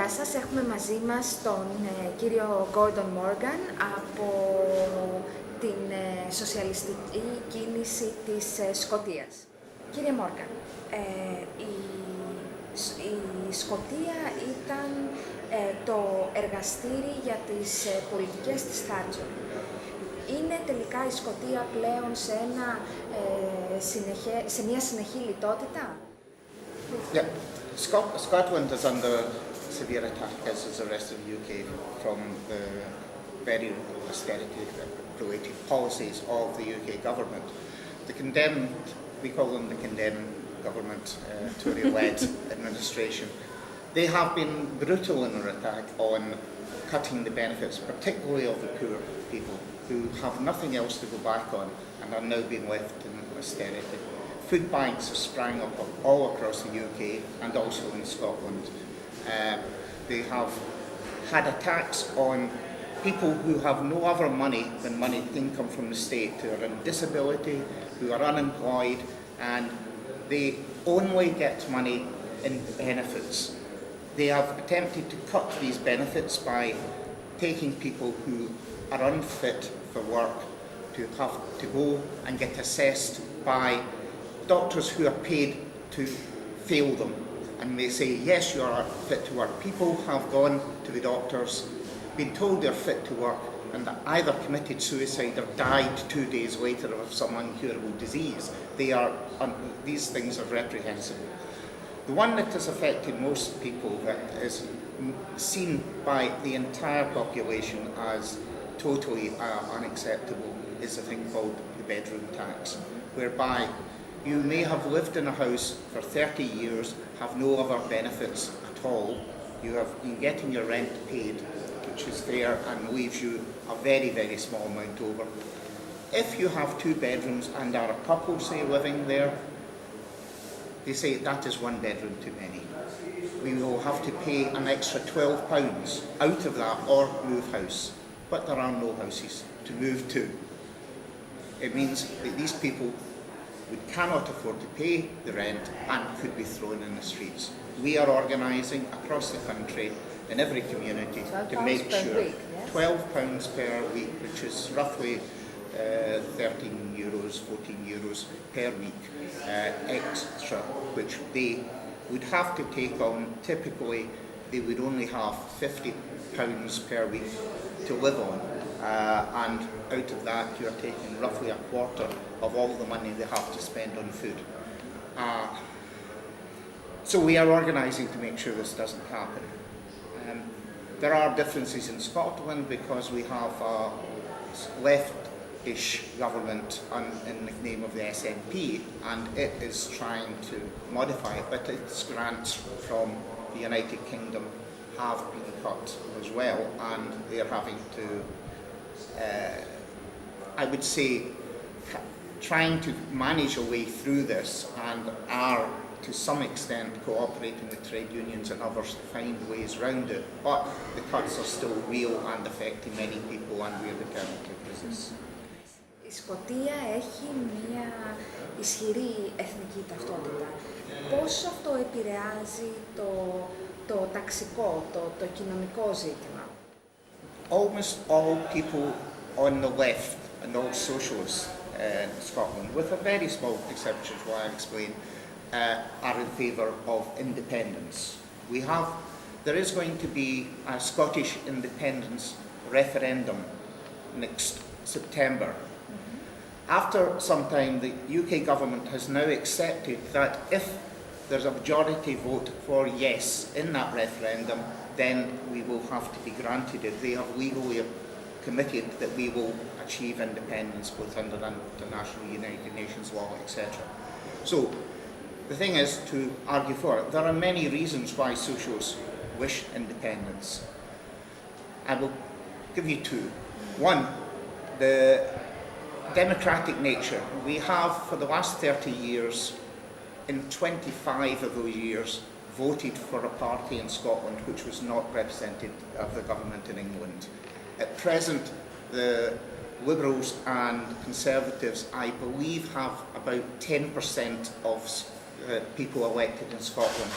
Γεια σας, έχουμε μαζί μας τον κύριο Gordon Morgan από την Σοσιαλιστική κίνηση της Σκωτίας. Κύριε Morgan, η Σκωτία ήταν το εργαστήρι για τις πολιτικές της Θάτσερ. Είναι τελικά η Σκωτία πλέον σε μια συνεχή λιτότητα? Yeah, Scotland is under severe attack, as is the rest of the UK, from the very austerity-related policies of the UK government. The condemned, we call them the condemned government, Tory-led administration, they have been brutal in their attack on cutting the benefits, particularly of the poor people, who have nothing else to go back on and are now being left in austerity. Food banks have sprang up all across the UK and also in Scotland. They have had attacks on people who have no other money than income from the state, who are on disability, who are unemployed, and they only get money in benefits. They have attempted to cut these benefits by taking people who are unfit for work to have to go and get assessed by doctors who are paid to fail them. And they say, yes, you are fit to work. People have gone to the doctors, been told they're fit to work, and either committed suicide or died 2 days later of some incurable disease. These things are reprehensible. The one that has affected most people, that is seen by the entire population as totally unacceptable, is a thing called the bedroom tax, whereby you may have lived in a house for 30 years, have no other benefits at all. You have been getting your rent paid, which is fair and leaves you a very, very small amount over. If you have 2 bedrooms and are a couple, say, living there, they say that is 1 bedroom too many. We will have to pay an extra £12 out of that or move house. But there are no houses to move to. It means that these people cannot afford to pay the rent and could be thrown in the streets. We are organising across the country in every community to make sure week, yes? £12 per week, which is roughly €13, €14 per week extra, which they would have to take on. Typically, they would only have £50 per week to live on, and out of that you're taking roughly a quarter of all the money they have to spend on food. So we are organising to make sure this doesn't happen. There are differences in Scotland because we have a left-ish government in the name of the SNP, and it is trying to modify it, but its grants from the United Kingdom have been cut as well, and they are having to, I would say, trying to manage a way through this, and are to some extent cooperating with trade unions and others to find ways around it. But the cuts are still real and affecting many people, and we are determined to resist. Η Σκωτία έχει μια ισχυρή εθνική ταυτότητα. Πώς αυτό επηρεάζει το ταξικό, το κοινωνικό ζήτημα? Almost all people on the left and all socialists in Scotland, with a very small exception, why I explain, are in favour of independence. There is going to be a Scottish independence referendum next September. After some time, the UK government has now accepted that if there's a majority vote for yes in that referendum, then we will have to be granted it. They have legally committed that we will achieve independence both under international United Nations law, etc. So the thing is to argue for it. There are many reasons why socialists wish independence. I will give you 2. One, the democratic nature. We have, for the last 30 years, in 25 of those years, voted for a party in Scotland which was not representative of the government in England. At present, the Liberals and Conservatives, I believe, have about 10% of people elected in Scotland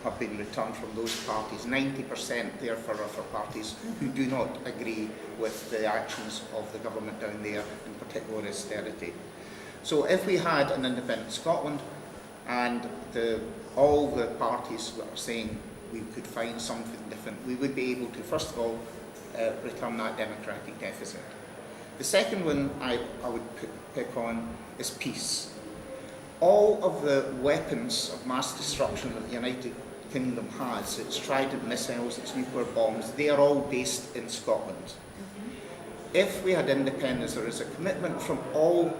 have been returned from those parties. 90% therefore are for parties who do not agree with the actions of the government down there, in particular austerity. So if we had an independent Scotland and all the parties that are saying we could find something different, we would be able to, first of all, return that democratic deficit. The second one I would pick on is peace. All of the weapons of mass destruction that the United Kingdom has, its Trident missiles, its nuclear bombs, they are all based in Scotland. If we had independence, there is a commitment from all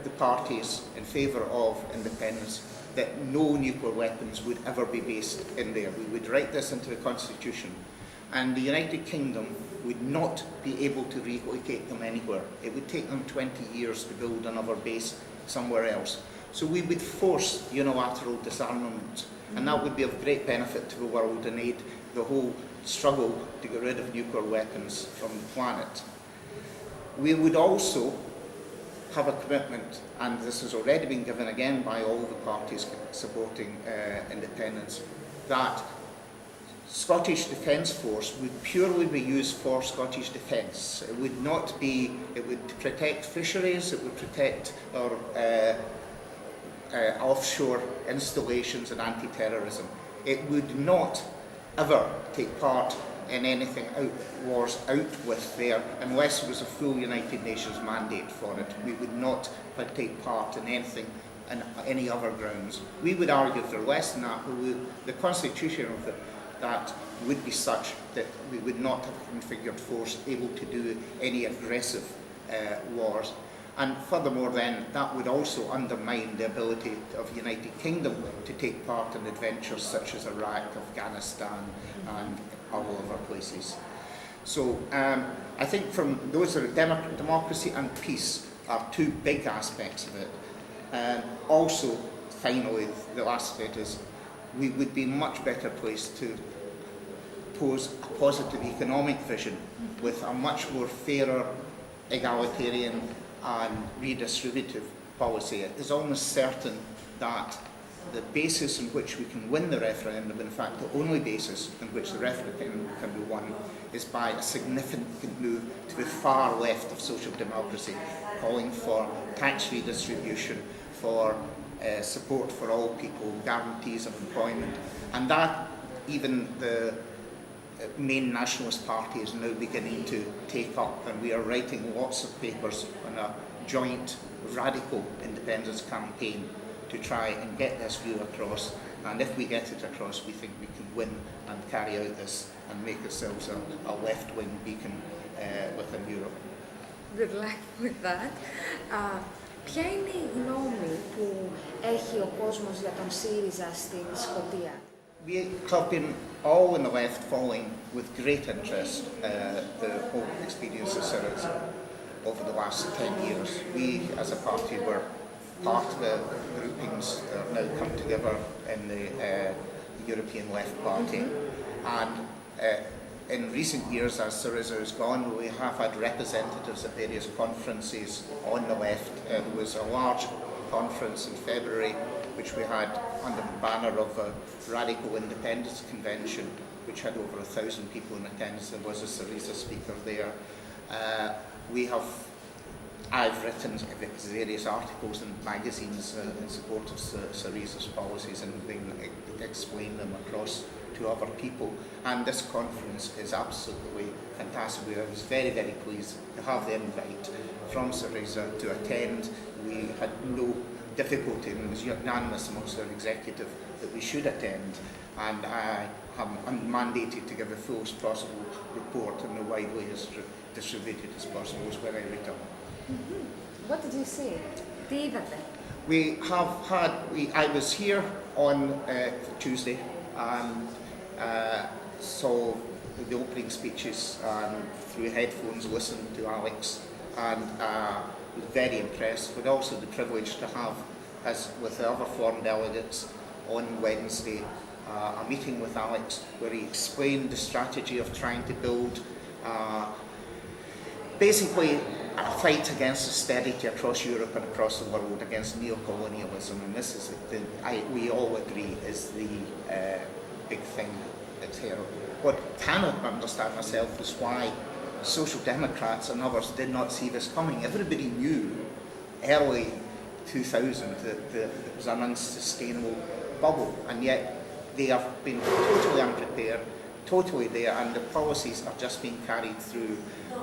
the parties in favour of independence that no nuclear weapons would ever be based in there. We would write this into the Constitution, and the United Kingdom would not be able to relocate them anywhere. It would take them 20 years to build another base somewhere else. So we would force unilateral disarmament, and that would be of great benefit to the world and aid the whole struggle to get rid of nuclear weapons from the planet. We would also have a commitment, and this has already been given again by all the parties supporting independence, that Scottish Defence Force would purely be used for Scottish defence. It would not be, it would protect fisheries, it would protect our offshore installations and anti-terrorism. It would not ever take part in anything wars out with there unless there was a full United Nations mandate for it. We would not take part in anything on any other grounds. We would argue for less than that, but the constitution of that would be such that we would not have a configured force able to do any aggressive wars. And furthermore then, that would also undermine the ability of the United Kingdom to take part in adventures such as Iraq, Afghanistan and all other places. So I think from those are democracy and peace are two big aspects of it. Also, finally, the last bit is we would be much better placed to pose a positive economic vision with a much more fairer, egalitarian and redistributive policy. It is almost certain that the basis on which we can win the referendum, in fact the only basis on which the referendum can be won, is by a significant move to the far left of social democracy, calling for tax redistribution, for support for all people, guarantees of employment, and that even the main nationalist party is now beginning to take up, and we are writing lots of papers on a joint radical independence campaign to try and get this view across, and if we get it across we think we can win and carry out this and make ourselves a left-wing beacon within Europe. Good luck with that. Ποια είναι η γνώμη που έχει ο κόσμος για τον ΣΥΡΙΖΑ στην Σκωτία? We have been all in the left following with great interest the whole experience of Syriza over the last 10 years. We as a party were part of the groupings that have now come together in the European Left Party, and in recent years as Syriza has gone we have had representatives at various conferences on the left. There was a large conference in February which we had under the banner of a Radical Independence Convention, which had over 1,000 people in attendance. There was a Syriza speaker there. I've written various articles in magazines in support of Syriza's policies and explained them across to other people. And this conference is absolutely fantastic. I was very, very pleased to have the invite from Syriza to attend. We had no difficulty, and it was unanimous amongst our executive that we should attend, and I'm mandated to give the fullest possible report and the widely distributed as possible when I return. What did you see? Τι είδατε? I was here on Tuesday and saw the opening speeches and through headphones listened to Alex, and was very impressed, but also the privilege to have, as with the other foreign delegates on Wednesday, a meeting with Alex where he explained the strategy of trying to build basically a fight against austerity across Europe and across the world, against neo-colonialism, and this is we all agree is the big thing that's here. What cannot understand myself is why Social Democrats and others did not see this coming. Everybody knew early 2000 that there was an unsustainable bubble, and yet they have been totally unprepared, totally there, and the policies are just being carried through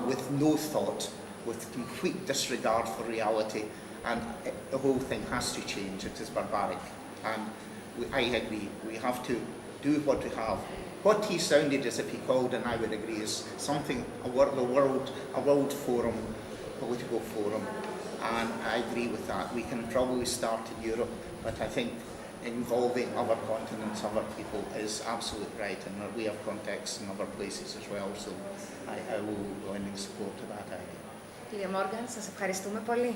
with no thought, with complete disregard for reality, and the whole thing has to change. It is barbaric, and I agree, we have to do what we have. What he sounded as if he called, and I would agree, is something, a world forum, political forum, and I agree with that. We can probably start in Europe, but I think involving other continents, other people is absolutely right, and we have contacts in other places as well, so I will go in support of that idea. Κύριε Μόργαν, σας ευχαριστούμε πολύ.